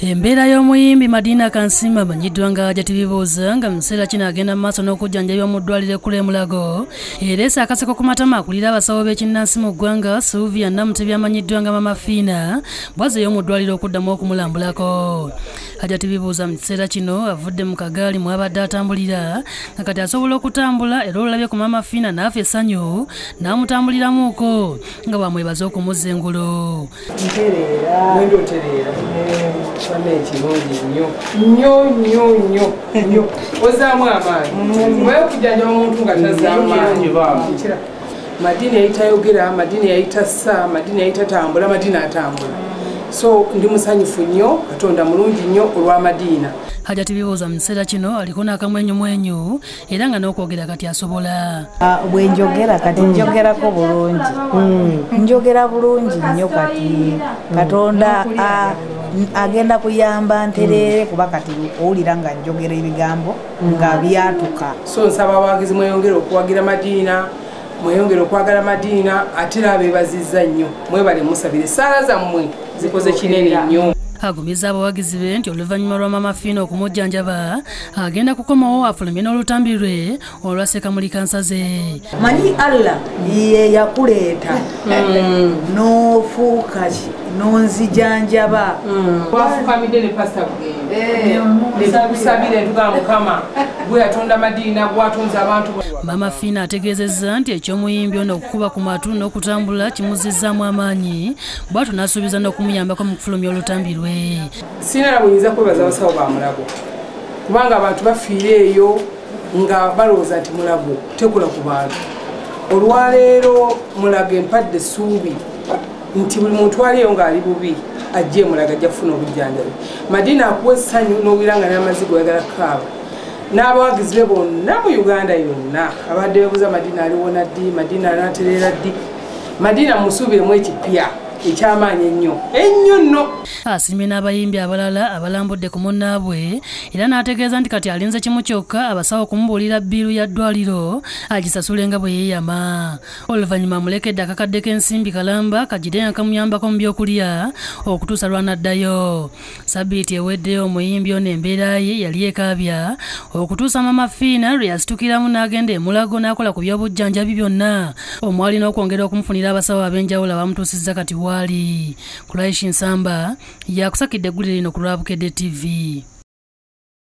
Embeera y'omuyimbi Madina Kansima amanyiddwa nga Jatibibuuza nga mu kiseera kino agenda mu maaso n'okujjanjabibwa mu ddwaliro ekkulu e Mulago ereese akaseko ku matama akulira abasawo b'ekinnansi mu ggwanga Sylvia Namutebi amanyiddwa nga Mama Fiina bwazeeyo mu ddwaliro okuddamu okumulambulako. Jatibibuuza mu kiseera kino avudde mu kagaali mw'abadde atambulira nga kati asobola okutambula era olulabye ku Mama Fiina n'afa essanyu n'amutambuliramuuko nga bamwebaza okumuzza engulu. Madina yayitayogera, Madina yayitassa, Madina yayitatambula, Madina atambula. So ndi musanyufu nnyo, Katonda mulungi nnyo olwa Madina. Jatibibuuza mu kiseera kino aliko n'akamwenyumwenyu era nga n'okwogera kati asobola. Bwe njogera kati njogerako bulungi. Njogera bulungi nnyo kati Katonda agenda kuyamba nterere kuba kati owulira nga njogera ebigambo nga byatuka. So nsaba abawagizi mweyongere okuwagira Madina, mweyongere okwagala Madina ate era abeebazizza nnyo. Mwebale musabire essaala zammwe zikoze kinene nnyo. Agumizza abawagizi be nti oluvannyuma lwa Mama Fiina okumujjanjaba agenda kukomawo afulumye n'olutambi lwe olwaseka muli kansa ze. Manyi Allah ye yakuleeta n'ofuuka n'onzijanjaba. Twafukamidde ne Pastor Bugenda. Tusabire tuga Mukama gwe yatonda Madina gwatonza abantu. Mama Fiina ategeezezza nti eky'omuyimbi ono okukuba ku matu n'okutambula kimuzizzaamu amaanyi bw'atyo n'asuubiza n'okumuyambako mu kufulumya olutambi lwe. Sina buyinza kwebaza abasawo ba Mulago kubanga abantu bafiira eyo nga balowooza nti Mulago tekola ku bantu. Olwaleero Mulago empadde essuubi nti buli muntu aliyo ng'ali bubi ajje Mulago ajja kufuna obujjanjabi. Madina akuwa essanyu n'obwira n'amazigo oyagala kukaaba. N'abawagizi be bonna mu Uganda yonna abadde beebuuza Madina aliwona ddi, Madina anaatereera ddi. Madina musuubiremu ekipya ekyamaanyi ennyo nno. Asiimye n'abayimbi abalala abalambudde ku munnaabwe era n'ategeeza nti kati alinze kimu kyokka abasawo okumubuulira bbiiru ya ddwaliro agisasule nga bwe yeeyama. Oluvannyuma amulekedde akakadde k'ensimbi kalamba kagire nga kamuyambako mu byokulya okutuusa lw'anaddayo. Sabbiiti eweddeyo omuyimbi ono embeera ye yali ekaabya okutuusa Mama Fiina lwe yasitukiramu n'agenda e Mulago n'akola ku by'obujjanjabi byonna omwali n'okwongera okumufunira abasawo ab'enjawulo abamutuusizza kati wali. Kulaishi Nsamba yakusakidde eggulire lino ku Lwabukedde TV.